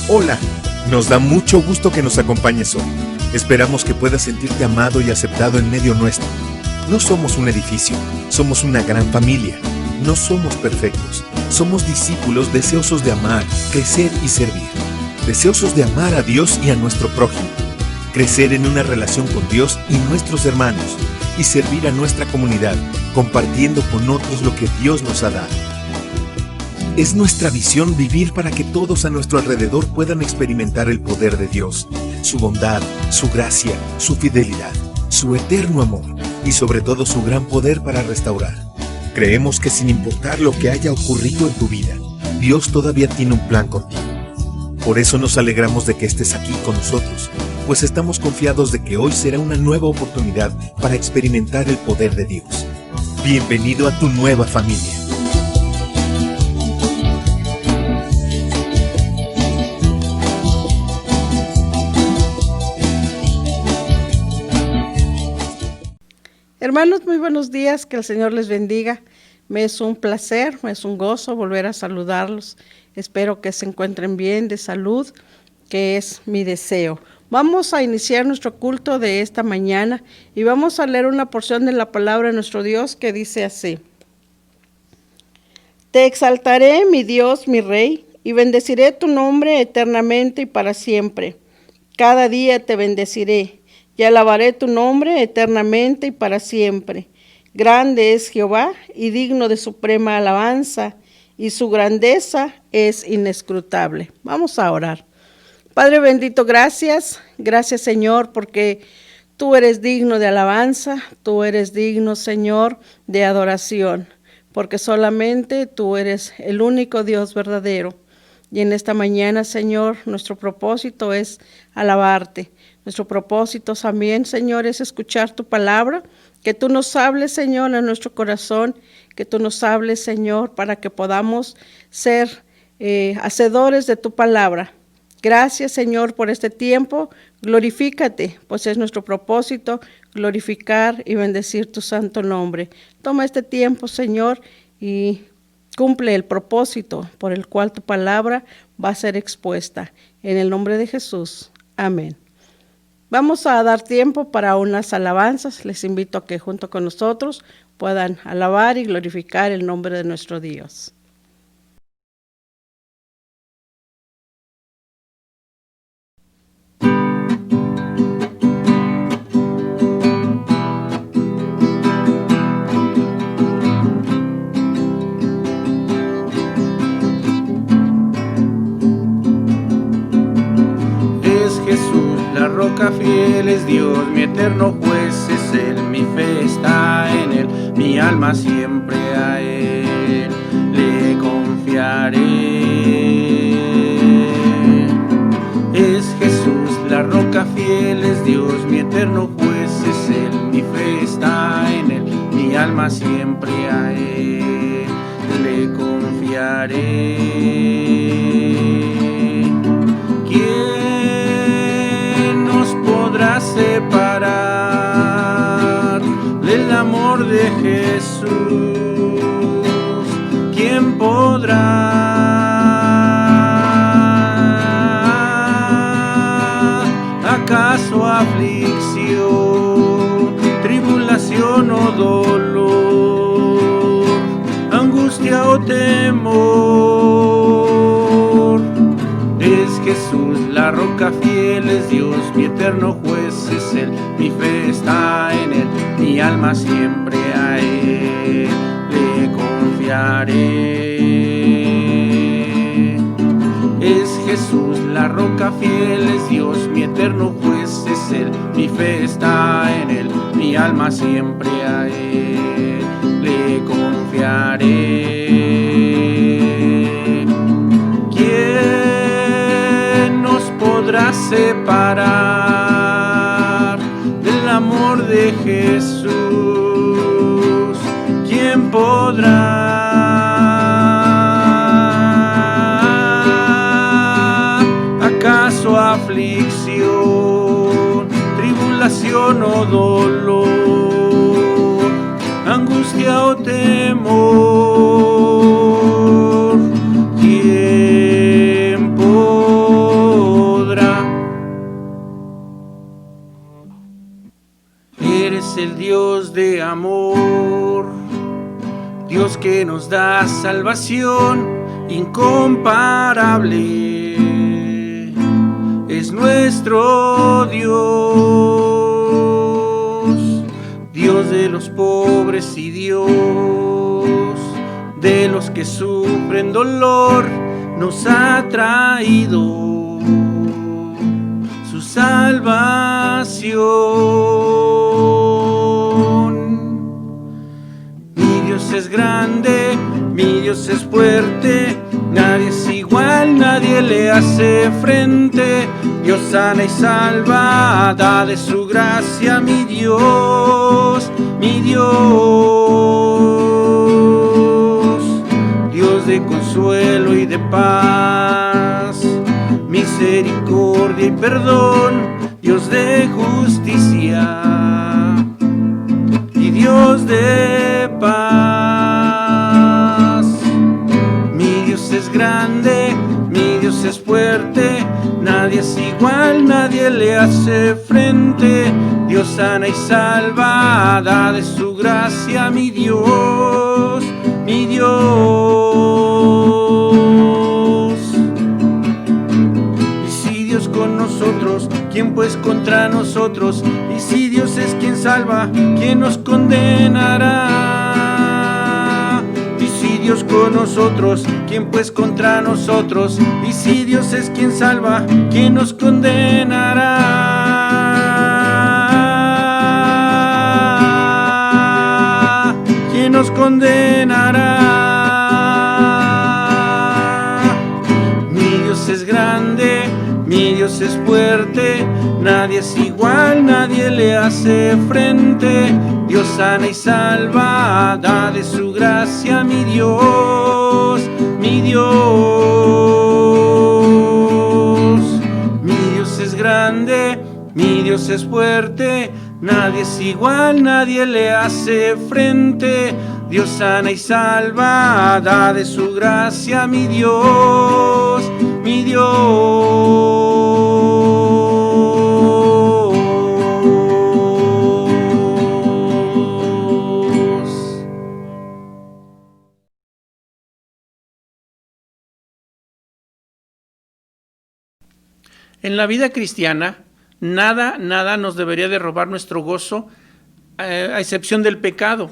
Hola, nos da mucho gusto que nos acompañes hoy. Esperamos que puedas sentirte amado y aceptado en medio nuestro. No somos un edificio, somos una gran familia. No somos perfectos, somos discípulos deseosos de amar, crecer y servir. Deseosos de amar a Dios y a nuestro prójimo. Crecer en una relación con Dios y nuestros hermanos. Y servir a nuestra comunidad, compartiendo con otros lo que Dios nos ha dado. Es nuestra visión vivir para que todos a nuestro alrededor puedan experimentar el poder de Dios, su bondad, su gracia, su fidelidad, su eterno amor y sobre todo su gran poder para restaurar. Creemos que sin importar lo que haya ocurrido en tu vida, Dios todavía tiene un plan contigo. Por eso nos alegramos de que estés aquí con nosotros, pues estamos confiados de que hoy será una nueva oportunidad para experimentar el poder de Dios. Bienvenido a tu nueva familia. Hermanos, muy buenos días, que el Señor les bendiga. Me es un placer, me es un gozo volver a saludarlos. Espero que se encuentren bien, de salud, que es mi deseo. Vamos a iniciar nuestro culto de esta mañana y vamos a leer una porción de la palabra de nuestro Dios que dice así. Te exaltaré, mi Dios, mi Rey, y bendeciré tu nombre eternamente y para siempre. Cada día te bendeciré. Y alabaré tu nombre eternamente y para siempre. Grande es Jehová y digno de suprema alabanza, y su grandeza es inescrutable. Vamos a orar. Padre bendito, gracias Señor, porque tú eres digno de alabanza, tú eres digno, Señor, de adoración, porque solamente tú eres el único Dios verdadero. Y en esta mañana, Señor, nuestro propósito es alabarte. Nuestro propósito también, Señor, es escuchar tu palabra, que tú nos hables, Señor, a nuestro corazón, que tú nos hables, Señor, para que podamos ser hacedores de tu palabra. Gracias, Señor, por este tiempo. Glorifícate, pues es nuestro propósito glorificar y bendecir tu santo nombre. Toma este tiempo, Señor, y cumple el propósito por el cual tu palabra va a ser expuesta. En el nombre de Jesús. Amén. Vamos a dar tiempo para unas alabanzas. Les invito a que junto con nosotros puedan alabar y glorificar el nombre de nuestro Dios. La roca fiel es Dios, mi eterno juez es Él, mi fe está en Él, mi alma siempre a Él le confiaré. Es Jesús, la roca fiel es Dios, mi eterno juez es Él, mi fe está en Él, mi alma siempre a Él le confiaré. Podrá separar del amor de Jesús. ¿Quién podrá? ¿Acaso aflicción, tribulación o dolor, angustia o temor? Es Jesús, la roca fiel es Dios, mi eterno juez es Él, mi fe está en Él, mi alma siempre a Él le confiaré. Es Jesús, la roca fiel es Dios, mi eterno juez es Él, mi fe está en Él, mi alma siempre a Él le confiaré. Podrá separar del amor de Jesús. ¿Quién podrá? ¿Acaso aflicción, tribulación o dolor, angustia o temor? ¿Quién podrá? amor. Dios que nos da salvación incomparable, es nuestro Dios, Dios de los pobres y Dios de los que sufren dolor, nos ha traído su salvación. Mi Dios es grande, mi Dios es fuerte, nadie es igual, nadie le hace frente. Dios sana y salva, da de su gracia, mi Dios, mi Dios. Dios de consuelo y de paz, misericordia y perdón, Dios de justicia y Dios de paz. Mi Dios es grande, mi Dios es fuerte, nadie es igual, nadie le hace frente. Dios sana y salva, da de su gracia, mi Dios, mi Dios. Y si Dios con nosotros, ¿quién pues contra nosotros? Y si Dios es quien salva, ¿quién nos condenará? Y si Dios con nosotros, ¿quién pues contra nosotros? Y si Dios es quien salva, ¿quién nos condenará? ¿Quién nos condenará? Mi Dios es grande, mi Dios es fuerte, nadie es igual, nadie le hace frente. Dios sana y salva, da de su gracia, mi Dios, mi Dios. Mi Dios es grande, mi Dios es fuerte, nadie es igual, nadie le hace frente. Dios sana y salva, da de su gracia, mi Dios, mi Dios. En la vida cristiana, nada nos debería de robar nuestro gozo, a excepción del pecado.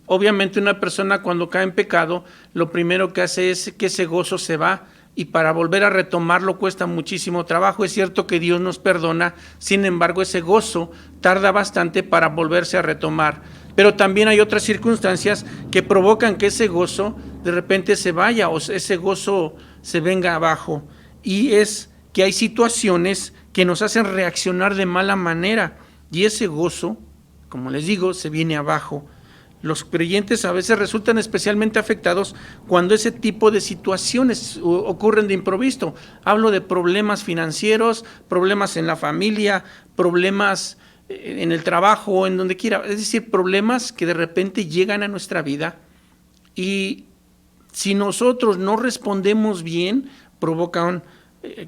Obviamente una persona cuando cae en pecado, lo primero que hace es que ese gozo se va y para volver a retomarlo cuesta muchísimo trabajo. Es cierto que Dios nos perdona, sin embargo ese gozo tarda bastante para volverse a retomar. Pero también hay otras circunstancias que provocan que ese gozo de repente se vaya o ese gozo se venga abajo. Y es que hay situaciones que nos hacen reaccionar de mala manera y ese gozo, como les digo, se viene abajo. Los creyentes a veces resultan especialmente afectados cuando ese tipo de situaciones ocurren de improviso. Hablo de problemas financieros, problemas en la familia, problemas en el trabajo, en donde quiera. Es decir, problemas que de repente llegan a nuestra vida y si nosotros no respondemos bien, provocan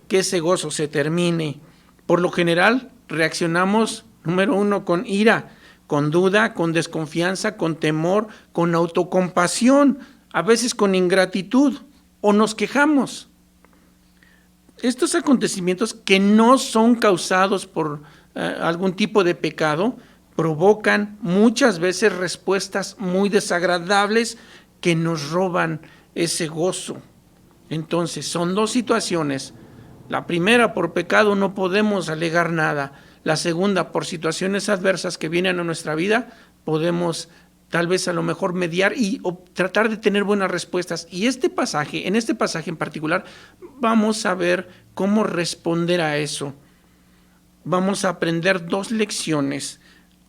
que ese gozo se termine. Por lo general, reaccionamos, número uno, con ira, con duda, con desconfianza, con temor, con autocompasión, a veces con ingratitud, o nos quejamos. Estos acontecimientos que no son causados por algún tipo de pecado, provocan muchas veces respuestas muy desagradables que nos roban ese gozo. Entonces, son dos situaciones. La primera, por pecado no podemos alegar nada. La segunda, por situaciones adversas que vienen a nuestra vida, podemos tal vez a lo mejor mediar y tratar de tener buenas respuestas. Y en este pasaje en particular, vamos a ver cómo responder a eso. Vamos a aprender dos lecciones.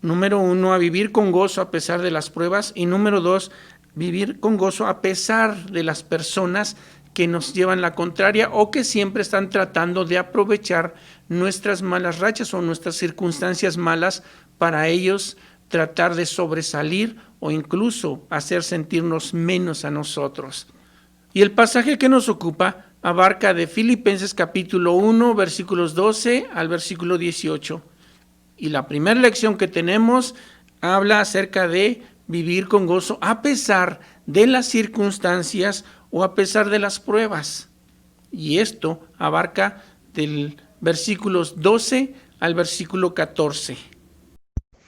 Número uno, a vivir con gozo a pesar de las pruebas. Y número dos, vivir con gozo a pesar de las personas que nos llevan la contraria o que siempre están tratando de aprovechar nuestras malas rachas o nuestras circunstancias malas para ellos tratar de sobresalir o incluso hacer sentirnos menos a nosotros. Y el pasaje que nos ocupa abarca de Filipenses capítulo 1, versículos 12 al versículo 18. Y la primera lección que tenemos habla acerca de vivir con gozo a pesar de las circunstancias o a pesar de las pruebas. Y esto abarca del versículos 12 al versículo 14.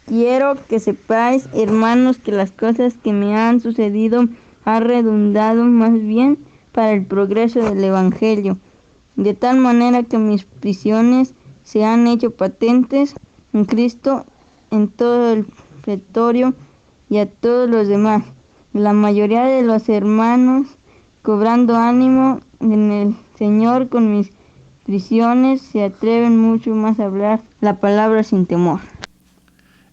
Quiero que sepáis, hermanos, que las cosas que me han sucedido han redundado más bien para el progreso del Evangelio, de tal manera que mis prisiones se han hecho patentes en Cristo en todo el pretorio y a todos los demás. La mayoría de los hermanos, cobrando ánimo en el Señor con mis prisiones, se atreven mucho más a hablar la palabra sin temor.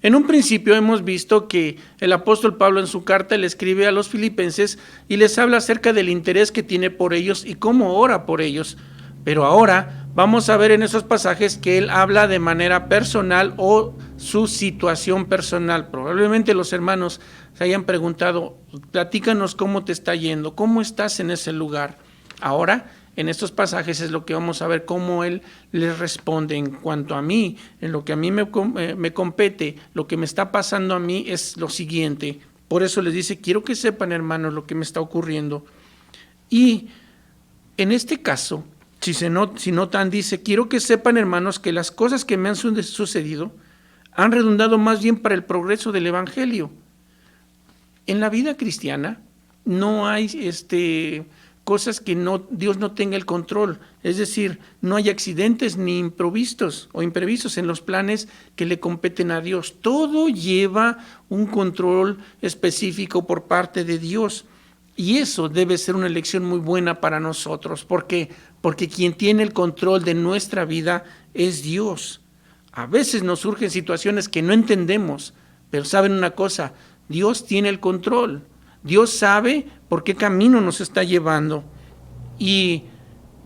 En un principio hemos visto que el apóstol Pablo en su carta le escribe a los filipenses y les habla acerca del interés que tiene por ellos y cómo ora por ellos. Pero ahora vamos a ver en esos pasajes que él habla de manera personal o su situación personal. Probablemente los hermanos se hayan preguntado, platícanos cómo te está yendo, cómo estás en ese lugar. Ahora, en estos pasajes es lo que vamos a ver cómo él les responde. En cuanto a mí, en lo que a mí me compete, lo que me está pasando a mí es lo siguiente. Por eso les dice, quiero que sepan, hermanos, lo que me está ocurriendo. Y en este caso, si notan, dice, quiero que sepan, hermanos, que las cosas que me han sucedido han redundado más bien para el progreso del Evangelio. En la vida cristiana no hay cosas que Dios no tenga el control, es decir, no hay accidentes ni imprevistos en los planes que le competen a Dios. Todo lleva un control específico por parte de Dios y eso debe ser una lección muy buena para nosotros, porque quien tiene el control de nuestra vida es Dios. A veces nos surgen situaciones que no entendemos, pero saben una cosa, Dios tiene el control. Dios sabe por qué camino nos está llevando y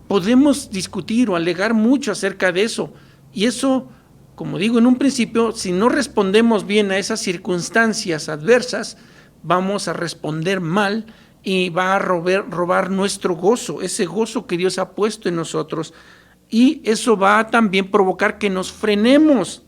podemos discutir o alegar mucho acerca de eso. Y eso, como digo en un principio, si no respondemos bien a esas circunstancias adversas, vamos a responder mal y va a robar nuestro gozo, ese gozo que Dios ha puesto en nosotros. Y eso va a también provocar que nos frenemos,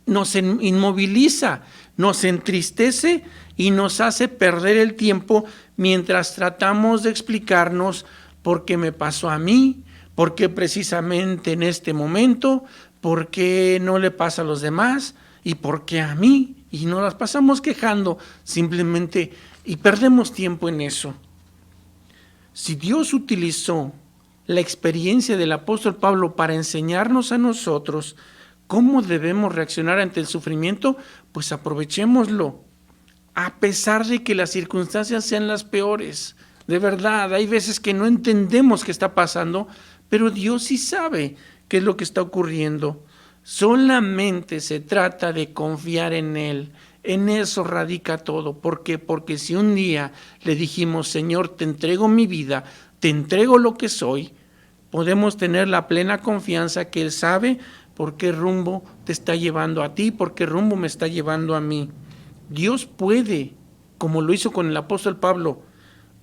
nos inmoviliza, nos entristece y nos hace perder el tiempo mientras tratamos de explicarnos por qué me pasó a mí, por qué precisamente en este momento, por qué no le pasa a los demás y por qué a mí. Y nos las pasamos quejando simplemente y perdemos tiempo en eso. Si Dios utilizó la experiencia del apóstol Pablo para enseñarnos a nosotros cómo debemos reaccionar ante el sufrimiento, pues aprovechémoslo. A pesar de que las circunstancias sean las peores, de verdad, hay veces que no entendemos qué está pasando, pero Dios sí sabe qué es lo que está ocurriendo. Solamente se trata de confiar en Él, en eso radica todo. ¿Por qué? Porque si un día le dijimos, Señor, te entrego mi vida, te entrego lo que soy, podemos tener la plena confianza que Él sabe por qué rumbo te está llevando a ti, por qué rumbo me está llevando a mí. Dios puede, como lo hizo con el apóstol Pablo,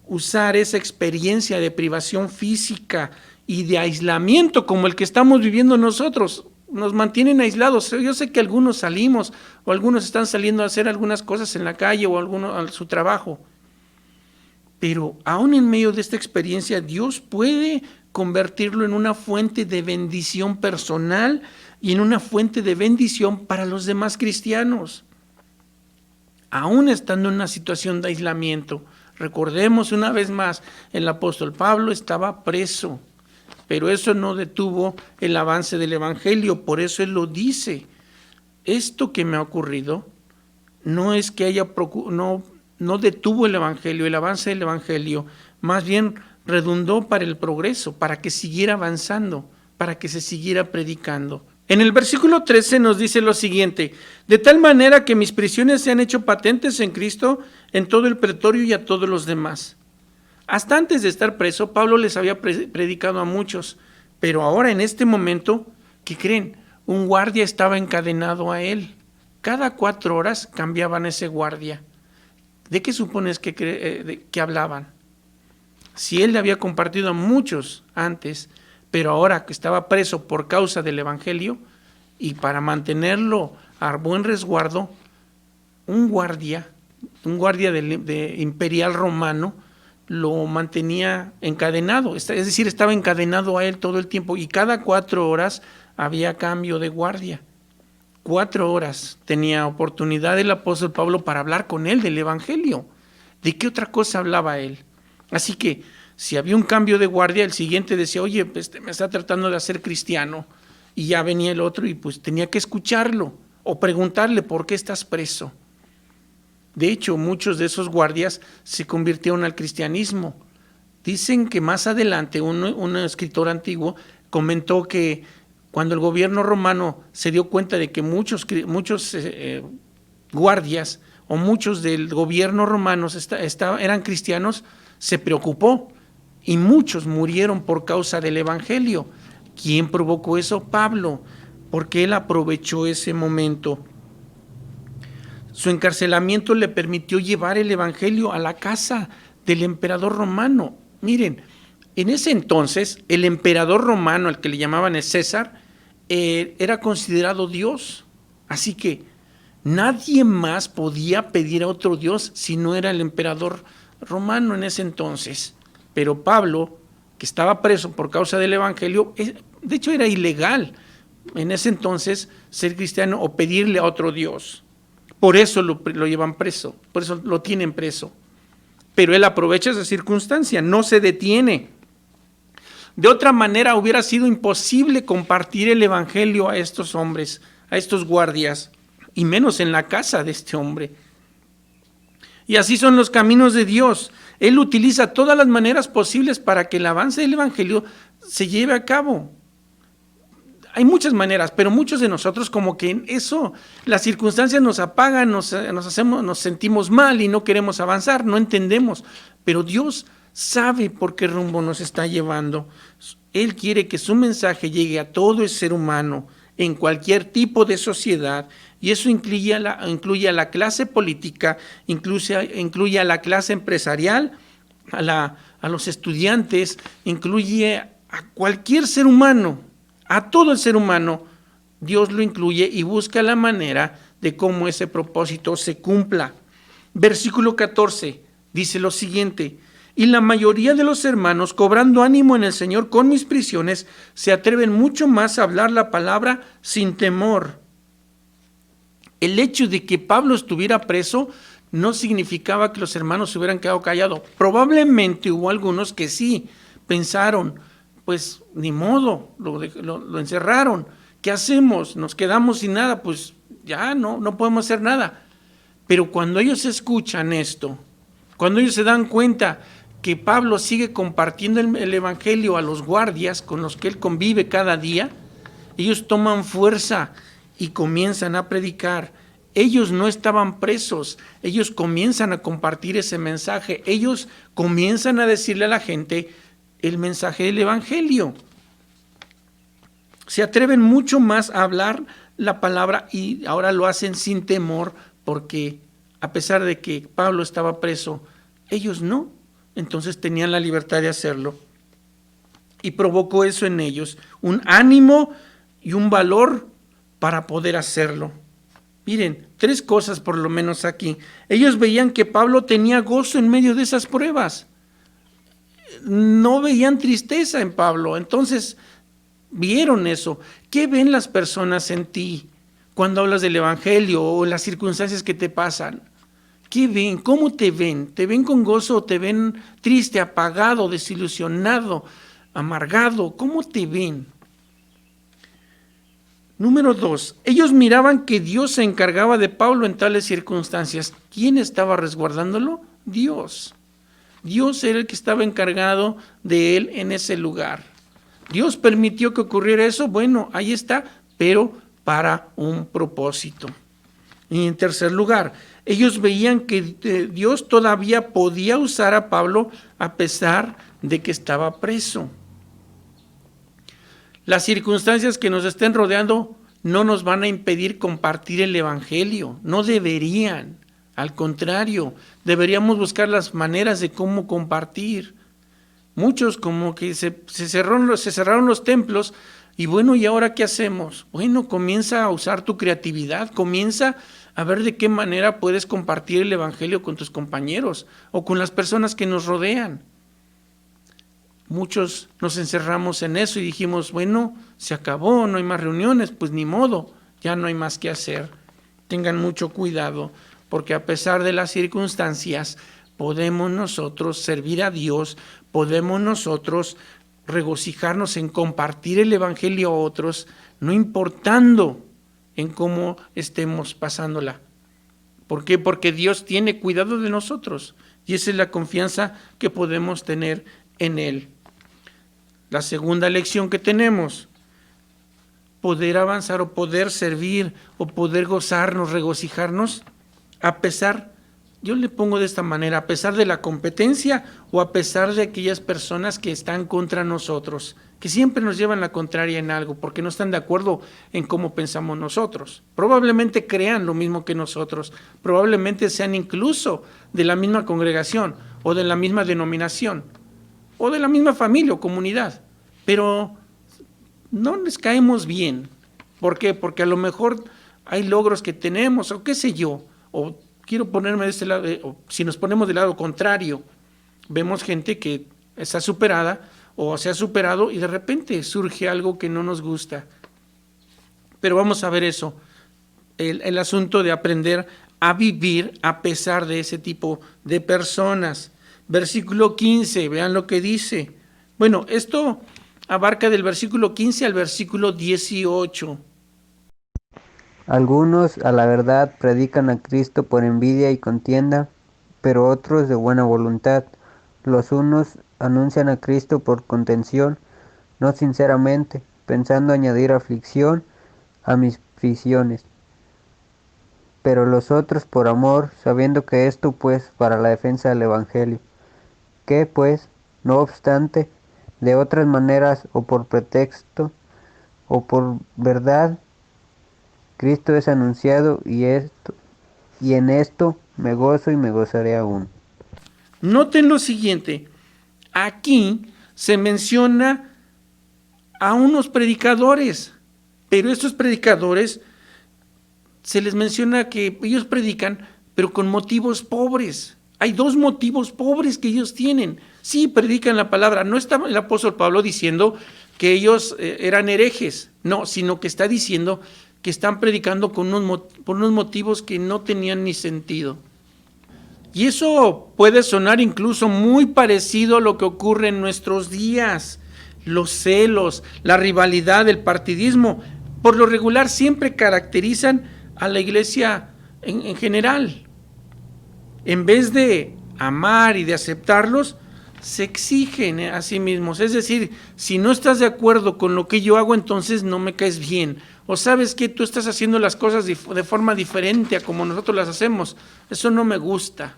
usar esa experiencia de privación física y de aislamiento como el que estamos viviendo nosotros. Nos mantienen aislados. Yo sé que algunos salimos o algunos están saliendo a hacer algunas cosas en la calle o algunos a su trabajo. Pero aún en medio de esta experiencia, Dios puede convertirlo en una fuente de bendición personal y en una fuente de bendición para los demás cristianos. Aún estando en una situación de aislamiento, recordemos una vez más, el apóstol Pablo estaba preso, pero eso no detuvo el avance del Evangelio, por eso él lo dice. Esto que me ha ocurrido no es que no detuvo el Evangelio, el avance del Evangelio, más bien redundó para el progreso, para que siguiera avanzando, para que se siguiera predicando. En el versículo 13 nos dice lo siguiente: de tal manera que mis prisiones se han hecho patentes en Cristo en todo el pretorio y a todos los demás. Hasta antes de estar preso, Pablo les había predicado a muchos, pero ahora en este momento, ¿qué creen? Un guardia estaba encadenado a él. Cada 4 horas cambiaban ese guardia. ¿De qué supones que hablaban? Si él le había compartido a muchos antes, pero ahora que estaba preso por causa del Evangelio y para mantenerlo a buen resguardo, un guardia un guardia de imperial romano, lo mantenía encadenado, es decir, estaba encadenado a él todo el tiempo y cada 4 horas había cambio de guardia. 4 horas tenía oportunidad el apóstol Pablo para hablar con él del evangelio. ¿De qué otra cosa hablaba él? Así que si había un cambio de guardia, el siguiente decía, oye, pues me está tratando de hacer cristiano, y ya venía el otro y pues tenía que escucharlo o preguntarle por qué estás preso. De hecho, muchos de esos guardias se convirtieron al cristianismo. Dicen que más adelante un escritor antiguo comentó que cuando el gobierno romano se dio cuenta de que muchos guardias o muchos del gobierno romano eran cristianos, se preocupó y muchos murieron por causa del evangelio. ¿Quién provocó eso? Pablo, porque él aprovechó ese momento. Su encarcelamiento le permitió llevar el evangelio a la casa del emperador romano. Miren, en ese entonces el emperador romano, al que le llamaban el César, era considerado Dios. Así que nadie más podía pedir a otro Dios si no era el emperador romano en ese entonces. Pero Pablo, que estaba preso por causa del evangelio, de hecho era ilegal en ese entonces ser cristiano o pedirle a otro Dios. Por eso lo llevan preso, por eso lo tienen preso. Pero él aprovecha esa circunstancia, no se detiene. De otra manera hubiera sido imposible compartir el evangelio a estos hombres, a estos guardias, y menos en la casa de este hombre. Y así son los caminos de Dios. Él utiliza todas las maneras posibles para que el avance del evangelio se lleve a cabo. Hay muchas maneras, pero muchos de nosotros como que en eso las circunstancias nos apagan, nos sentimos mal y no queremos avanzar, no entendemos. Pero Dios sabe por qué rumbo nos está llevando. Él quiere que su mensaje llegue a todo el ser humano, en cualquier tipo de sociedad, y eso incluye a la clase política, incluye a la clase empresarial, a los estudiantes, incluye a cualquier ser humano. A todo el ser humano, Dios lo incluye y busca la manera de cómo ese propósito se cumpla. Versículo 14 dice lo siguiente: y la mayoría de los hermanos, cobrando ánimo en el Señor con mis prisiones, se atreven mucho más a hablar la palabra sin temor. El hecho de que Pablo estuviera preso no significaba que los hermanos se hubieran quedado callados. Probablemente hubo algunos que sí pensaron, pues ni modo, lo encerraron. ¿Qué hacemos? ¿Nos quedamos sin nada? Pues ya no podemos hacer nada. Pero cuando ellos escuchan esto, cuando ellos se dan cuenta que Pablo sigue compartiendo el evangelio a los guardias con los que él convive cada día, ellos toman fuerza y comienzan a predicar. Ellos no estaban presos, ellos comienzan a compartir ese mensaje, ellos comienzan a decirle a la gente el mensaje del evangelio. Se atreven mucho más a hablar la palabra y ahora lo hacen sin temor, porque a pesar de que Pablo estaba preso, ellos no, entonces tenían la libertad de hacerlo. Y provocó eso en ellos, un ánimo y un valor para poder hacerlo. Miren, 3 cosas por lo menos aquí. Ellos veían que Pablo tenía gozo en medio de esas pruebas. No veían tristeza en Pablo, entonces vieron eso. ¿Qué ven las personas en ti cuando hablas del evangelio o las circunstancias que te pasan? ¿Qué ven? ¿Cómo te ven? ¿Te ven con gozo o te ven triste, apagado, desilusionado, amargado? ¿Cómo te ven? Número 2, ellos miraban que Dios se encargaba de Pablo en tales circunstancias. ¿Quién estaba resguardándolo? Dios. Dios era el que estaba encargado de él en ese lugar. Dios permitió que ocurriera eso, bueno, ahí está, pero para un propósito. Y en tercer lugar, ellos veían que Dios todavía podía usar a Pablo a pesar de que estaba preso. Las circunstancias que nos estén rodeando no nos van a impedir compartir el evangelio, no deberían. Al contrario, deberíamos buscar las maneras de cómo compartir. Muchos como que se cerraron los templos y bueno, ¿y ahora qué hacemos? Bueno, comienza a usar tu creatividad, comienza a ver de qué manera puedes compartir el evangelio con tus compañeros o con las personas que nos rodean. Muchos nos encerramos en eso y dijimos, bueno, se acabó, no hay más reuniones, pues ni modo, ya no hay más que hacer. Tengan mucho cuidado, porque a pesar de las circunstancias, podemos nosotros servir a Dios, podemos nosotros regocijarnos en compartir el evangelio a otros, no importando en cómo estemos pasándola. ¿Por qué? Porque Dios tiene cuidado de nosotros y esa es la confianza que podemos tener en Él. La segunda lección que tenemos, poder avanzar o poder servir o poder gozarnos, regocijarnos, a pesar, yo le pongo de esta manera, a pesar de la competencia o a pesar de aquellas personas que están contra nosotros, que siempre nos llevan la contraria en algo, porque no están de acuerdo en cómo pensamos nosotros. Probablemente crean lo mismo que nosotros, probablemente sean incluso de la misma congregación o de la misma denominación o de la misma familia o comunidad, pero no les caemos bien. ¿Por qué? Porque a lo mejor hay logros que tenemos o qué sé yo, o quiero ponerme de este lado, o si nos ponemos del lado contrario, vemos gente que está superada o se ha superado y de repente surge algo que no nos gusta. Pero vamos a ver eso, el asunto de aprender a vivir a pesar de ese tipo de personas. Versículo 15, vean lo que dice. Bueno, esto abarca del versículo 15 al versículo 18. Algunos, a la verdad, predican a Cristo por envidia y contienda, pero otros de buena voluntad. Los unos anuncian a Cristo por contención, no sinceramente, pensando añadir aflicción a mis prisiones. Pero los otros por amor, sabiendo que esto pues para la defensa del Evangelio. Que pues, no obstante, de otras maneras o por pretexto o por verdad, Cristo es anunciado y en esto me gozo y me gozaré aún. Noten lo siguiente, aquí se menciona a unos predicadores, pero estos predicadores se les menciona que ellos predican, pero con motivos pobres. Hay dos motivos pobres que ellos tienen. Sí, predican la palabra. No está el apóstol Pablo diciendo que ellos eran herejes, no, sino que está diciendo que están predicando por unos motivos que no tenían ni sentido. Y eso puede sonar incluso muy parecido a lo que ocurre en nuestros días. Los celos, la rivalidad, el partidismo, por lo regular siempre caracterizan a la iglesia en general. En vez de amar y de aceptarlos, se exigen a sí mismos. Es decir, si no estás de acuerdo con lo que yo hago, entonces no me caes bien. O sabes que tú estás haciendo las cosas de forma diferente a como nosotros las hacemos. Eso no me gusta.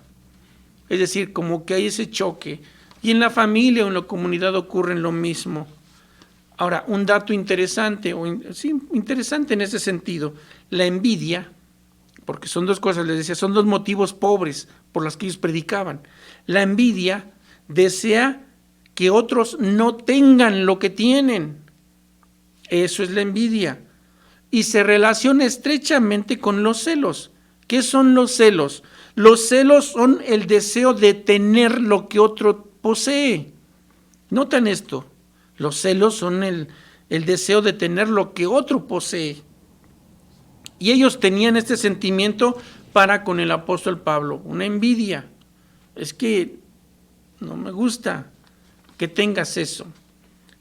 Es decir, como que hay ese choque. Y en la familia o en la comunidad ocurren lo mismo. Ahora, un dato interesante, interesante en ese sentido, la envidia, porque son dos cosas, les decía, son dos motivos pobres por los que ellos predicaban. La envidia desea que otros no tengan lo que tienen. Eso es la envidia. Y se relaciona estrechamente con los celos. ¿Qué son los celos? Los celos son el deseo de tener lo que otro posee. Notan esto. Los celos son el deseo de tener lo que otro posee. Y ellos tenían este sentimiento para con el apóstol Pablo, una envidia. Es que no me gusta que tengas eso.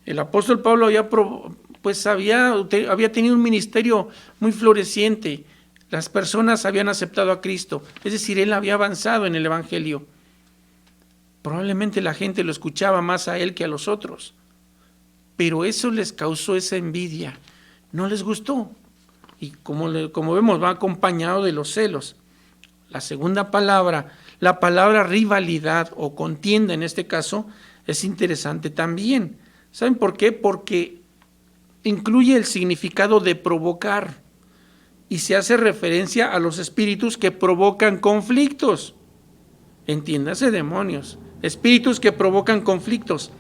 El apóstol Pablo había tenido un ministerio muy floreciente. Las personas habían aceptado a Cristo. Es decir, él había avanzado en el evangelio. Probablemente la gente lo escuchaba más a él que a los otros. Pero eso les causó esa envidia. No les gustó. Y como vemos, va acompañado de los celos. La segunda palabra, la palabra rivalidad o contienda en este caso, es interesante también. ¿Saben por qué? Porque incluye el significado de provocar y se hace referencia a los espíritus que provocan conflictos. Entiéndase, demonios, espíritus que provocan conflictos.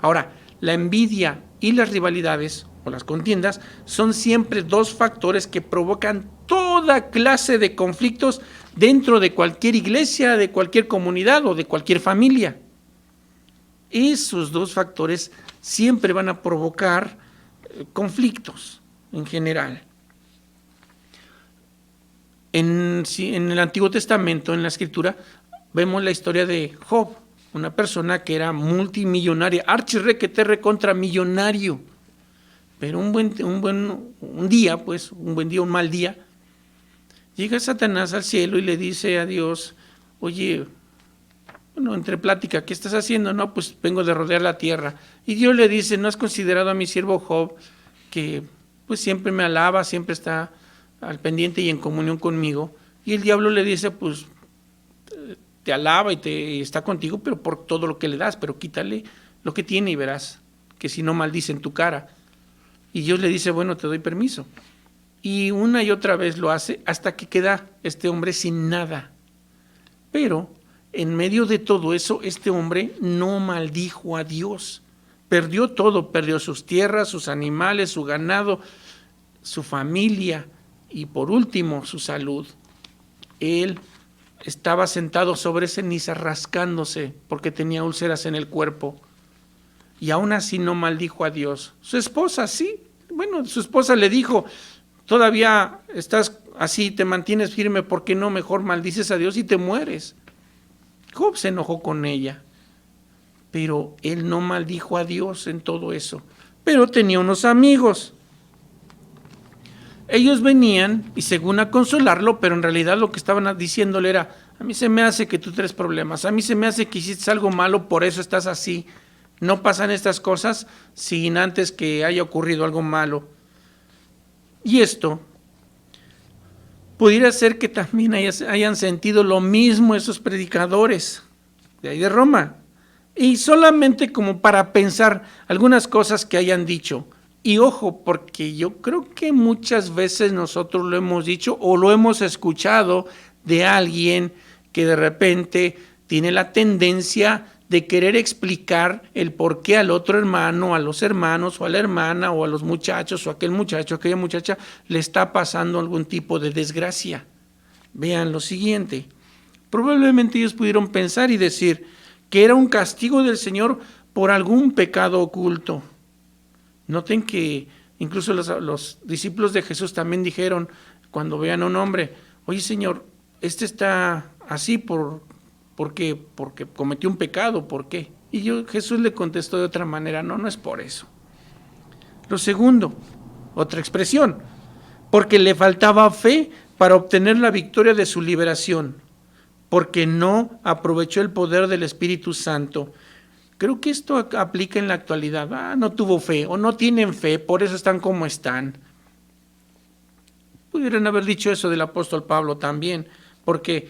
Ahora, la envidia y las rivalidades o las contiendas son siempre dos factores que provocan toda clase de conflictos dentro de cualquier iglesia, de cualquier comunidad o de cualquier familia. Esos dos factores siempre van a provocar conflictos en general. En el Antiguo Testamento, en la Escritura, vemos la historia de Job, una persona que era multimillonaria, archirrequete recontra millonario, pero un buen día, un mal día, llega Satanás al cielo y le dice a Dios, oye, entre plática, ¿qué estás haciendo? No, pues vengo de rodear la tierra. Y Dios le dice, ¿no has considerado a mi siervo Job, que pues siempre me alaba, siempre está al pendiente y en comunión conmigo? Y el diablo le dice, pues te alaba y está contigo, pero por todo lo que le das, pero quítale lo que tiene y verás que si no maldice en tu cara. Y Dios le dice, bueno, te doy permiso. Y una y otra vez lo hace hasta que queda este hombre sin nada. Pero en medio de todo eso, este hombre no maldijo a Dios. Perdió todo, perdió sus tierras, sus animales, su ganado, su familia y por último su salud. Él estaba sentado sobre ceniza rascándose porque tenía úlceras en el cuerpo y aún así no maldijo a Dios. Su esposa sí, su esposa le dijo, todavía estás así, te mantienes firme, ¿por qué no mejor maldices a Dios y te mueres? Job se enojó con ella, pero él no maldijo a Dios en todo eso. Pero tenía unos amigos. Ellos venían y según a consolarlo, pero en realidad lo que estaban diciéndole era, a mí se me hace que tú tienes problemas, a mí se me hace que hiciste algo malo, por eso estás así. No pasan estas cosas sin antes que haya ocurrido algo malo. Y esto pudiera ser que también hayan sentido lo mismo esos predicadores de ahí de Roma. Y solamente como para pensar algunas cosas que hayan dicho. Y ojo, porque yo creo que muchas veces nosotros lo hemos dicho o lo hemos escuchado de alguien que de repente tiene la tendencia de querer explicar el por qué al otro hermano, a los hermanos o a la hermana o a los muchachos o a aquel muchacho, aquella muchacha le está pasando algún tipo de desgracia. Vean lo siguiente, probablemente ellos pudieron pensar y decir que era un castigo del Señor por algún pecado oculto. Noten que incluso los discípulos de Jesús también dijeron cuando vean a un hombre, oye Señor, este está así porque cometió un pecado, ¿por qué? Y Jesús le contestó de otra manera, no es por eso. Lo segundo, otra expresión, porque le faltaba fe para obtener la victoria de su liberación, porque no aprovechó el poder del Espíritu Santo. Creo que esto aplica en la actualidad. No tuvo fe o no tienen fe, por eso están como están. Pudieran haber dicho eso del apóstol Pablo también, porque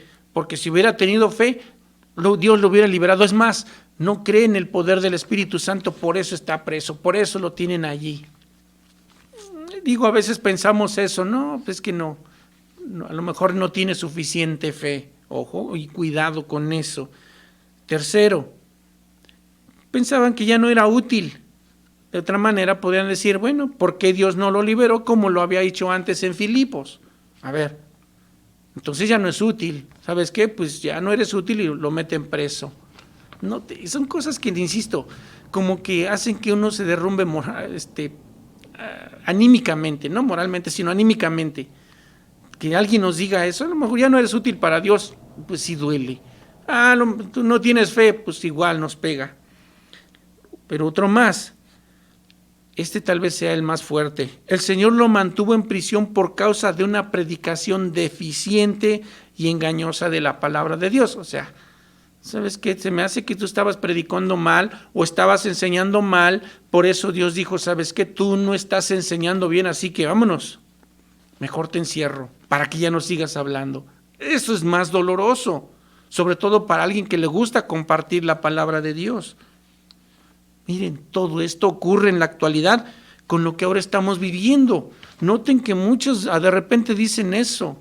si hubiera tenido fe, Dios lo hubiera liberado. Es más, no cree en el poder del Espíritu Santo, por eso está preso, por eso lo tienen allí. Digo, a veces pensamos eso, es que no, a lo mejor no tiene suficiente fe. Ojo y cuidado con eso. Tercero, pensaban que ya no era útil. De otra manera podrían decir, bueno, ¿por qué Dios no lo liberó como lo había hecho antes en Filipos? A ver, entonces ya no es útil. ¿Sabes qué? Pues ya no eres útil y lo meten preso. Son cosas que, insisto, como que hacen que uno se derrumbe anímicamente, no moralmente, sino anímicamente. Que alguien nos diga eso, a lo mejor ya no eres útil para Dios, pues sí duele. Tú no tienes fe, pues igual nos pega. Pero otro más, tal vez sea el más fuerte. El Señor lo mantuvo en prisión por causa de una predicación deficiente y engañosa de la palabra de Dios. O sea, ¿sabes qué? Se me hace que tú estabas predicando mal o estabas enseñando mal, por eso Dios dijo, ¿sabes qué? Tú no estás enseñando bien, así que vámonos. Mejor te encierro para que ya no sigas hablando. Eso es más doloroso, sobre todo para alguien que le gusta compartir la palabra de Dios. Miren, todo esto ocurre en la actualidad con lo que ahora estamos viviendo. Noten que muchos de repente dicen eso.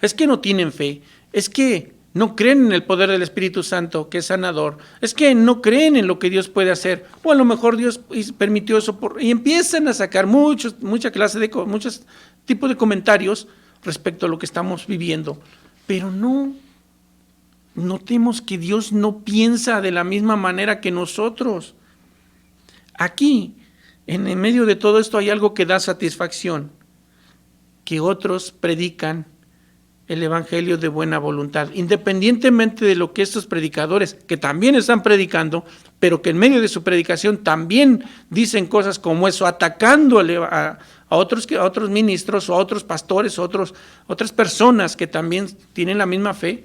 Es que no tienen fe, es que no creen en el poder del Espíritu Santo, que es sanador, es que no creen en lo que Dios puede hacer, o a lo mejor Dios permitió eso, y empiezan a sacar muchas tipo de comentarios respecto a lo que estamos viviendo. Pero no, notemos que Dios no piensa de la misma manera que nosotros. Aquí, en medio de todo esto, hay algo que da satisfacción, que otros predican el evangelio de buena voluntad, independientemente de lo que estos predicadores, que también están predicando, pero que en medio de su predicación también dicen cosas como eso, atacando a otros ministros, o a otros pastores, otras personas que también tienen la misma fe,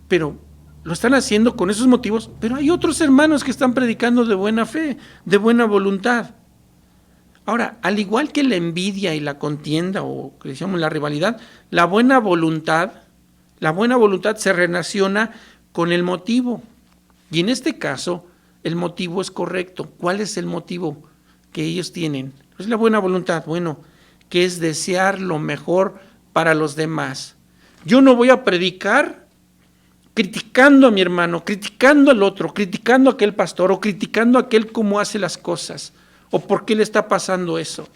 pero lo están haciendo con esos motivos. Pero hay otros hermanos que están predicando de buena fe, de buena voluntad. Ahora, al igual que la envidia y la contienda, o que decíamos la rivalidad, la buena voluntad se relaciona con el motivo. Y en este caso, el motivo es correcto. ¿Cuál es el motivo que ellos tienen? Es la buena voluntad, bueno, que es desear lo mejor para los demás. Yo no voy a predicar criticando a mi hermano, criticando al otro, criticando a aquel pastor, o criticando a aquel cómo hace las cosas, o por qué le está pasando eso,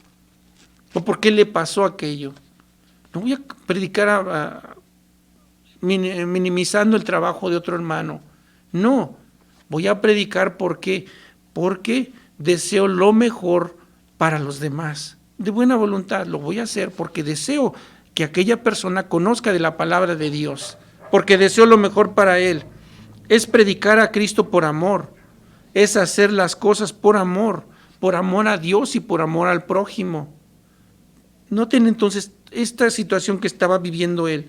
o por qué le pasó aquello. No voy a predicar minimizando el trabajo de otro hermano. No, voy a predicar porque deseo lo mejor para los demás. De buena voluntad lo voy a hacer porque deseo que aquella persona conozca de la palabra de Dios, porque deseo lo mejor para él. Es predicar a Cristo por amor, es hacer las cosas por amor a Dios y por amor al prójimo. Noten entonces esta situación que estaba viviendo él.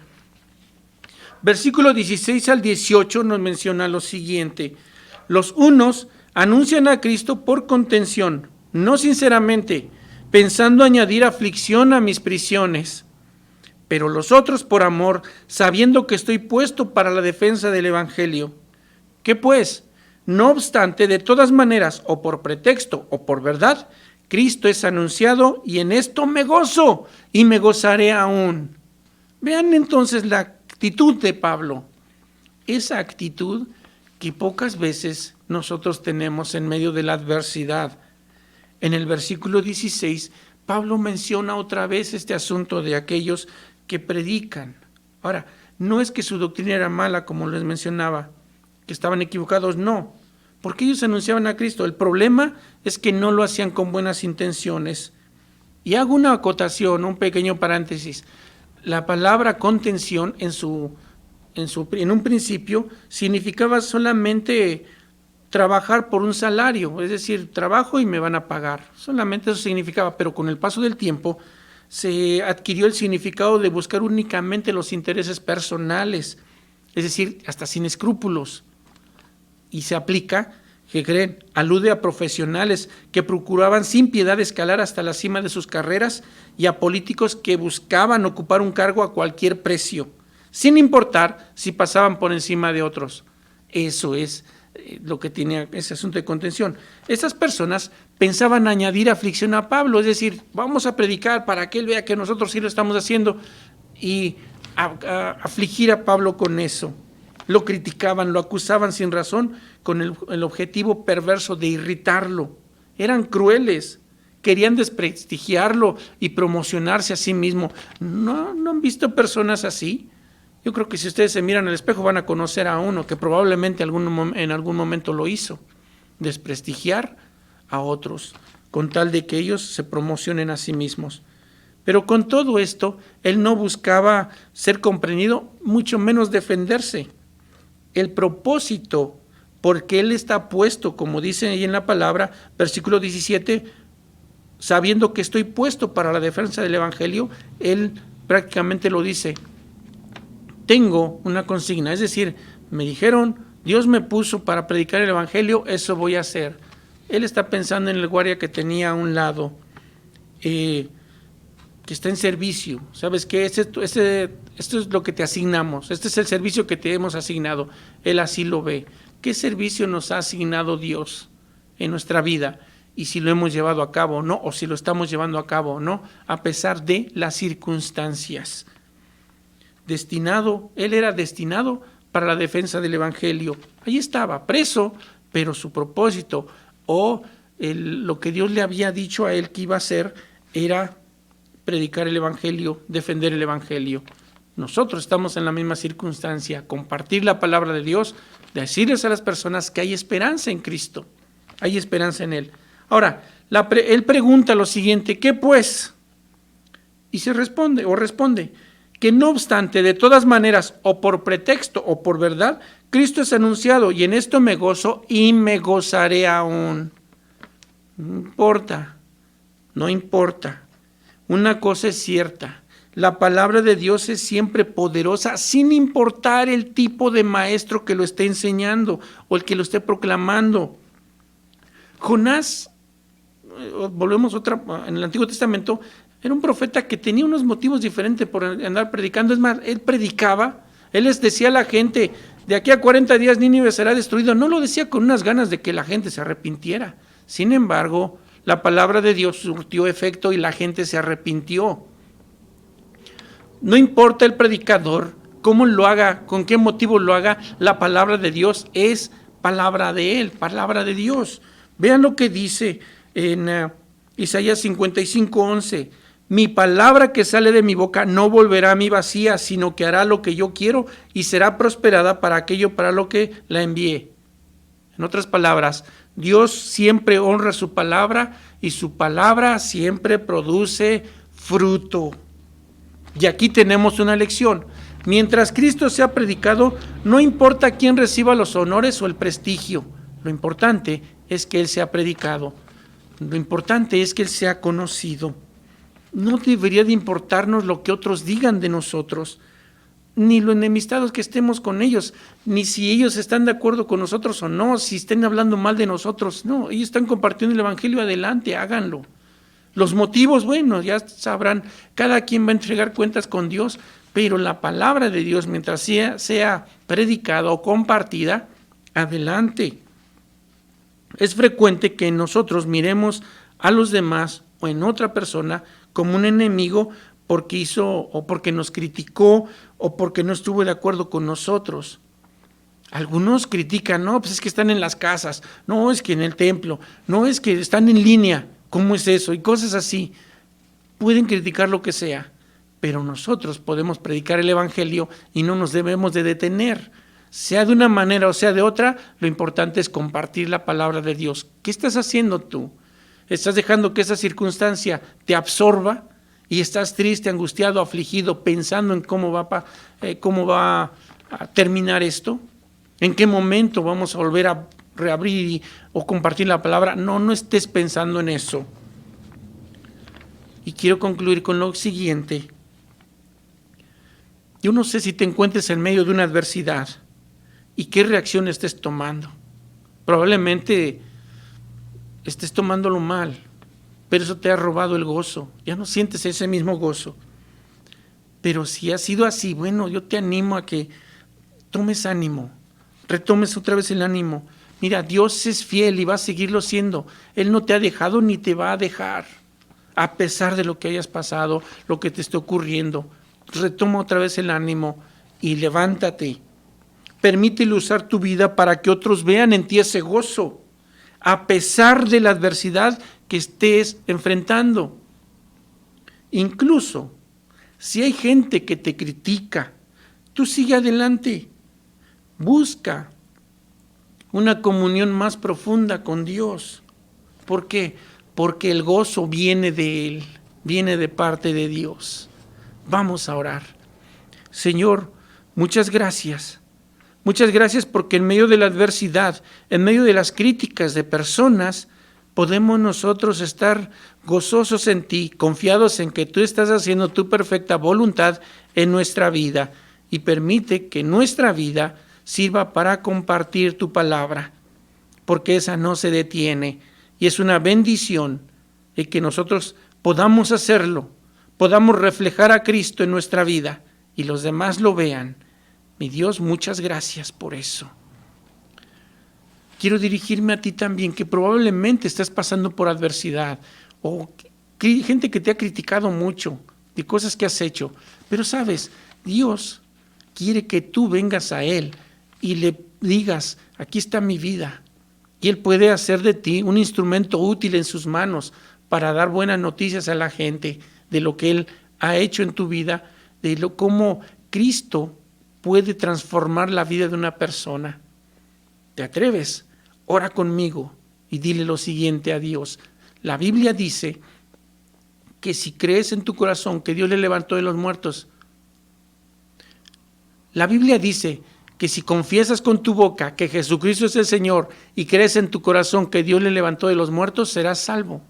Versículo 16 al 18 nos menciona lo siguiente: los unos anuncian a Cristo por contención, no sinceramente, pensando añadir aflicción a mis prisiones, pero los otros por amor, sabiendo que estoy puesto para la defensa del evangelio. ¿Qué pues? No obstante, de todas maneras, o por pretexto o por verdad, Cristo es anunciado, y en esto me gozo y me gozaré aún. Vean entonces la actitud de Pablo, esa actitud que pocas veces nosotros tenemos en medio de la adversidad. En el versículo 16, Pablo menciona otra vez este asunto de aquellos que predican. Ahora, no es que su doctrina era mala, como les mencionaba, que estaban equivocados, no, porque ellos anunciaban a Cristo. El problema es que no lo hacían con buenas intenciones. Y hago una acotación, un pequeño paréntesis. La palabra contención en un principio significaba solamente trabajar por un salario, es decir, trabajo y me van a pagar. Solamente eso significaba, pero con el paso del tiempo se adquirió el significado de buscar únicamente los intereses personales, es decir, hasta sin escrúpulos. Y se aplica, ¿qué creen? Alude a profesionales que procuraban sin piedad escalar hasta la cima de sus carreras, y a políticos que buscaban ocupar un cargo a cualquier precio, sin importar si pasaban por encima de otros. Eso es lo que tenía ese asunto de contención. Estas personas pensaban añadir aflicción a Pablo, es decir, vamos a predicar para que él vea que nosotros sí lo estamos haciendo, y afligir a Pablo con eso. Lo criticaban, lo acusaban sin razón, con el objetivo perverso de irritarlo. Eran crueles, querían desprestigiarlo y promocionarse a sí mismo. ¿No han visto personas así? Yo creo que si ustedes se miran al espejo van a conocer a uno que probablemente en algún momento lo hizo, desprestigiar a otros, con tal de que ellos se promocionen a sí mismos. Pero con todo esto, él no buscaba ser comprendido, mucho menos defenderse. El propósito porque él está puesto, como dice ahí en la palabra, versículo 17, sabiendo que estoy puesto para la defensa del evangelio, él prácticamente lo dice: tengo una consigna, es decir, me dijeron, Dios me puso para predicar el evangelio, eso voy a hacer. Él está pensando en el guardia que tenía a un lado, que está en servicio. ¿Sabes qué? Esto es lo que te asignamos, este es el servicio que te hemos asignado. Él así lo ve. ¿Qué servicio nos ha asignado Dios en nuestra vida? Y si lo hemos llevado a cabo o no, o si lo estamos llevando a cabo o no, a pesar de las circunstancias. Él era destinado para la defensa del evangelio. Ahí estaba, preso, pero su propósito, lo que Dios le había dicho a él que iba a hacer, era predicar el Evangelio, defender el Evangelio. Nosotros estamos en la misma circunstancia, compartir la palabra de Dios, decirles a las personas que hay esperanza en Cristo, hay esperanza en Él. Ahora, él pregunta lo siguiente, ¿qué pues? Y se responde, que no obstante, de todas maneras, o por pretexto o por verdad, Cristo es anunciado, y en esto me gozo y me gozaré aún. No importa. Una cosa es cierta, la palabra de Dios es siempre poderosa, sin importar el tipo de maestro que lo esté enseñando o el que lo esté proclamando. Jonás, volvemos en el Antiguo Testamento, era un profeta que tenía unos motivos diferentes por andar predicando. Es más, él predicaba, él les decía a la gente, de aquí a 40 días Nínive será destruido. No lo decía con unas ganas de que la gente se arrepintiera. Sin embargo, la palabra de Dios surtió efecto y la gente se arrepintió. No importa el predicador, cómo lo haga, con qué motivo lo haga, la palabra de Dios es palabra de Él, palabra de Dios. Vean lo que dice en Isaías 55:11. Mi palabra que sale de mi boca no volverá a mí vacía, sino que hará lo que yo quiero y será prosperada para aquello para lo que la envié. En otras palabras, Dios siempre honra su palabra y su palabra siempre produce fruto. Y aquí tenemos una lección. Mientras Cristo sea predicado, no importa quién reciba los honores o el prestigio. Lo importante es que Él sea predicado. Lo importante es que Él sea conocido. No debería de importarnos lo que otros digan de nosotros, ni lo enemistados que estemos con ellos, ni si ellos están de acuerdo con nosotros o no, si estén hablando mal de nosotros. No, ellos están compartiendo el Evangelio, adelante, háganlo. Los motivos, bueno, ya sabrán, cada quien va a entregar cuentas con Dios, pero la palabra de Dios, mientras sea predicada o compartida, adelante. Es frecuente que nosotros miremos a los demás o en otra persona como un enemigo porque hizo o porque nos criticó o porque no estuvo de acuerdo con nosotros. Algunos critican, no, pues es que están en las casas, no, es que en el templo, no, es que están en línea. ¿Cómo es eso? Y cosas así. Pueden criticar lo que sea, pero nosotros podemos predicar el Evangelio y no nos debemos de detener. Sea de una manera o sea de otra, lo importante es compartir la palabra de Dios. ¿Qué estás haciendo tú? ¿Estás dejando que esa circunstancia te absorba y estás triste, angustiado, afligido, pensando en cómo va a terminar esto? ¿En qué momento vamos a volver a reabrir o compartir la palabra? No estés pensando en eso. Y quiero concluir con lo siguiente. Yo no sé si te encuentres en medio de una adversidad y qué reacción estés tomando. Probablemente estés tomándolo mal, pero eso te ha robado el gozo. Ya no sientes ese mismo gozo. Pero si ha sido así, bueno, yo te animo a que tomes ánimo, retomes otra vez el ánimo. Mira, Dios es fiel y va a seguirlo siendo. Él no te ha dejado ni te va a dejar, a pesar de lo que hayas pasado, lo que te esté ocurriendo. Retoma otra vez el ánimo y levántate. Permítele usar tu vida para que otros vean en ti ese gozo, a pesar de la adversidad que estés enfrentando. Incluso si hay gente que te critica, tú sigue adelante. Busca una comunión más profunda con Dios. ¿Por qué? Porque el gozo viene de Él, viene de parte de Dios. Vamos a orar. Señor, muchas gracias. Muchas gracias porque en medio de la adversidad, en medio de las críticas de personas, podemos nosotros estar gozosos en ti, confiados en que tú estás haciendo tu perfecta voluntad en nuestra vida y permite que nuestra vida sirva para compartir tu palabra, porque esa no se detiene y es una bendición el que nosotros podamos hacerlo, podamos reflejar a Cristo en nuestra vida y los demás lo vean. Mi Dios, muchas gracias por eso. Quiero dirigirme a ti también, que probablemente estás pasando por adversidad o gente que te ha criticado mucho de cosas que has hecho, pero sabes, Dios quiere que tú vengas a Él y le digas, aquí está mi vida, y Él puede hacer de ti un instrumento útil en sus manos para dar buenas noticias a la gente. de lo que Él ha hecho en tu vida, cómo Cristo puede transformar la vida de una persona. ¿Te atreves? Ora conmigo y dile lo siguiente a Dios. La Biblia dice que si crees en tu corazón que Dios le levantó de los muertos, la Biblia dice que si confiesas con tu boca que Jesucristo es el Señor y crees en tu corazón que Dios le levantó de los muertos, serás salvo.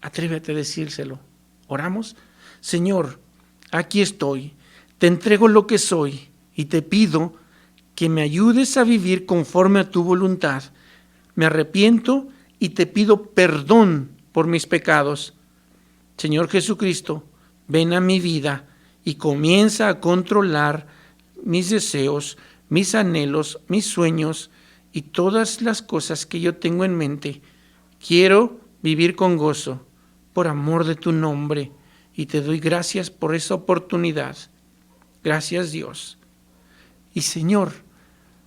Atrévete a decírselo. ¿Oramos? Señor, aquí estoy, te entrego lo que soy y te pido que me ayudes a vivir conforme a tu voluntad. Me arrepiento y te pido perdón por mis pecados. Señor Jesucristo, ven a mi vida y comienza a controlar mis deseos, mis anhelos, mis sueños y todas las cosas que yo tengo en mente. Quiero vivir con gozo por amor de tu nombre y te doy gracias por esa oportunidad. Gracias, Dios. Y Señor,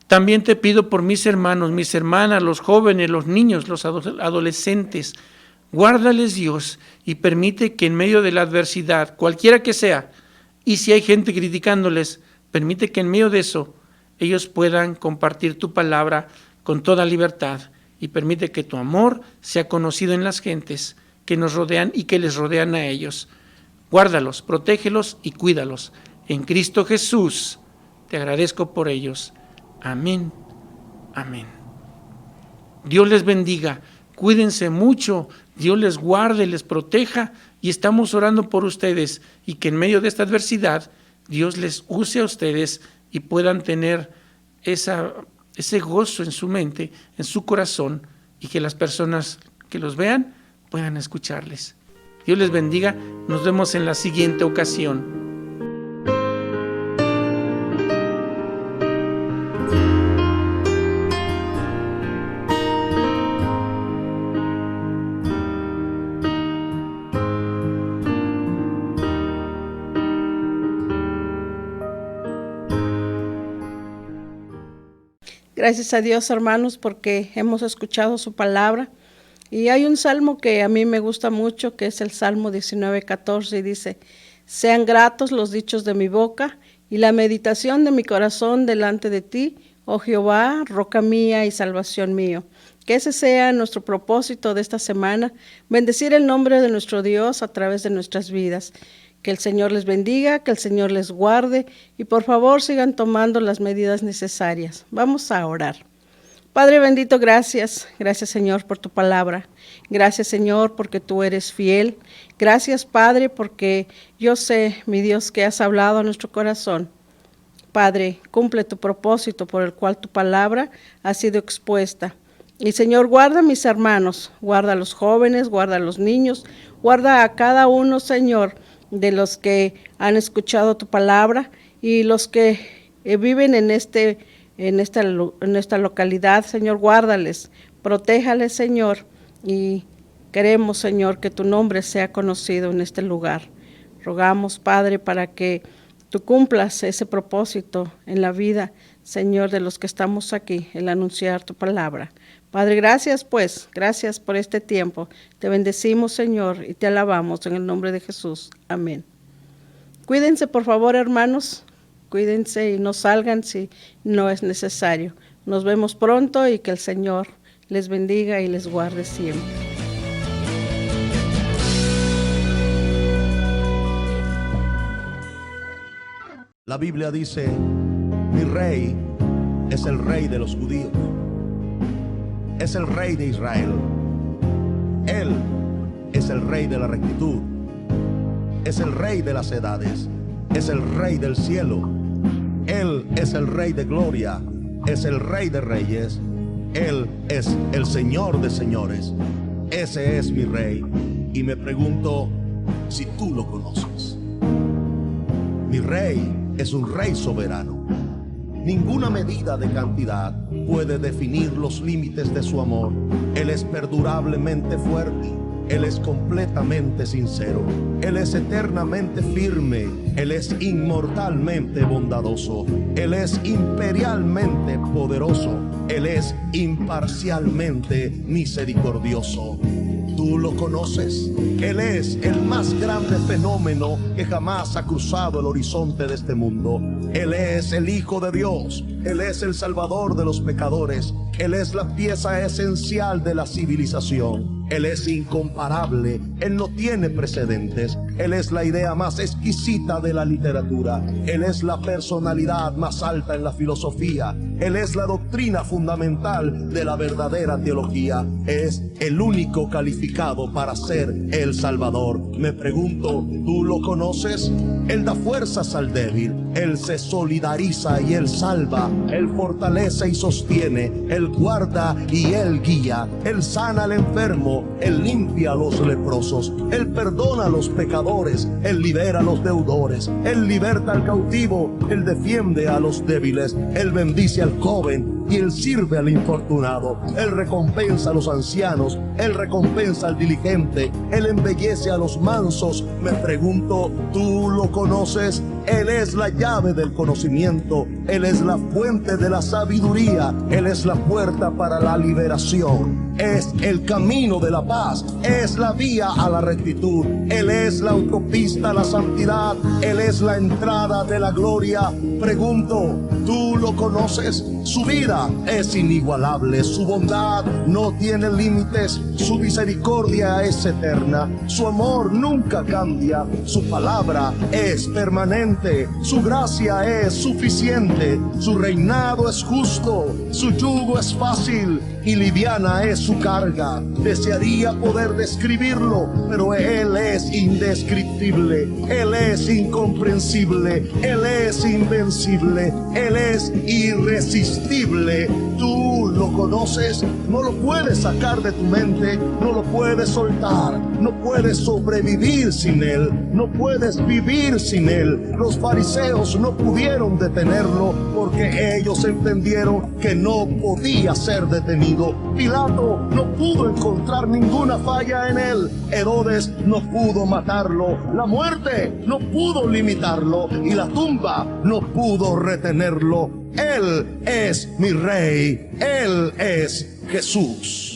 también te pido por mis hermanos, mis hermanas, los jóvenes, los niños, los adolescentes. Guárdales, Dios, y permite que en medio de la adversidad, cualquiera que sea, y si hay gente criticándoles, permite que en medio de eso ellos puedan compartir tu palabra con toda libertad y permite que tu amor sea conocido en las gentes que nos rodean y que les rodean a ellos. Guárdalos, protégelos y cuídalos. En Cristo Jesús te agradezco por ellos. Amén. Amén. Dios les bendiga. Cuídense mucho. Dios les guarde, les proteja y estamos orando por ustedes y que en medio de esta adversidad Dios les use a ustedes y puedan tener ese gozo en su mente, en su corazón y que las personas que los vean puedan escucharles. Dios les bendiga. Nos vemos en la siguiente ocasión. Gracias a Dios, hermanos, porque hemos escuchado su palabra. Y hay un salmo que a mí me gusta mucho, que es el Salmo 19:14, y dice: sean gratos los dichos de mi boca y la meditación de mi corazón delante de ti, oh Jehová, roca mía y salvación mío. Que ese sea nuestro propósito de esta semana, bendecir el nombre de nuestro Dios a través de nuestras vidas. Que el Señor les bendiga, que el Señor les guarde y por favor sigan tomando las medidas necesarias. Vamos a orar. Padre bendito, gracias. Gracias, Señor, por tu palabra. Gracias, Señor, porque tú eres fiel. Gracias, Padre, porque yo sé, mi Dios, que has hablado a nuestro corazón. Padre, cumple tu propósito por el cual tu palabra ha sido expuesta. Y, Señor, guarda a mis hermanos, guarda a los jóvenes, guarda a los niños, guarda a cada uno, Señor, de los que han escuchado tu palabra y los que viven en esta localidad, Señor, guárdales, protéjales, Señor, y queremos, Señor, que tu nombre sea conocido en este lugar. Rogamos, Padre, para que tú cumplas ese propósito en la vida, Señor, de los que estamos aquí, el anunciar tu palabra. Padre, gracias gracias por este tiempo. Te bendecimos, Señor, y te alabamos en el nombre de Jesús. Amén. Cuídense, por favor, hermanos. Cuídense y no salgan si no es necesario. Nos vemos pronto y que el Señor les bendiga y les guarde siempre. La Biblia dice: mi rey es el rey de los judíos, es el rey de Israel. Él es el rey de la rectitud, es el rey de las edades, es el rey del cielo. Él es el rey de gloria, es el rey de reyes. Él es el Señor de señores. Ese es mi rey. Y me pregunto si tú lo conoces. Mi rey es un rey soberano. Ninguna medida de cantidad puede definir los límites de su amor. Él es perdurablemente fuerte. Él es completamente sincero. Él es eternamente firme. Él es inmortalmente bondadoso. Él es imperialmente poderoso. Él es imparcialmente misericordioso. ¿Tú lo conoces? Él es el más grande fenómeno que jamás ha cruzado el horizonte de este mundo. Él es el Hijo de Dios. Él es el Salvador de los pecadores. Él es la pieza esencial de la civilización. Él es incomparable. Él no tiene precedentes. Él es la idea más exquisita de la literatura. Él es la personalidad más alta en la filosofía. Él es la doctrina fundamental de la verdadera teología. Es el único calificado para ser el Salvador. Me pregunto, ¿tú lo conoces? Él da fuerzas al débil. Él se solidariza y Él salva. Él fortalece y sostiene. Él guarda y Él guía. Él sana al enfermo. Él limpia a los leprosos. Él perdona a los pecadores. Él libera a los deudores. Él liberta al cautivo. Él defiende a los débiles. Él bendice al joven y Él sirve al infortunado. Él recompensa a los ancianos. Él recompensa al diligente. Él embellece a los mansos. Me pregunto, ¿tú lo conoces? Él es la llave del conocimiento. Él es la fuente de la sabiduría. Él es la puerta para la liberación. Es el camino de la paz. Es la vía a la rectitud. Él es la autopista a la santidad. Él es la entrada de la gloria. Pregunto, ¿tú lo conoces? Su vida es inigualable. Su bondad no tiene límites. Su misericordia es eterna. Su amor nunca cambia. Su palabra es permanente. Su gracia es suficiente. Su reinado es justo. Su yugo es fácil y liviana es su carga. Desearía poder describirlo, pero Él es indescriptible. Él es incomprensible. Él es invencible. Él es irresistible. Tú lo conoces, no lo puedes sacar de tu mente, no lo puedes soltar, no puedes sobrevivir sin Él, no puedes vivir sin Él. Los fariseos no pudieron detenerlo porque ellos entendieron que no podía ser detenido. Pilato no pudo encontrar ninguna falla en Él. Herodes no pudo matarlo. La muerte no pudo limitarlo y la tumba no pudo retenerlo. Él es mi Rey. Él es Jesús.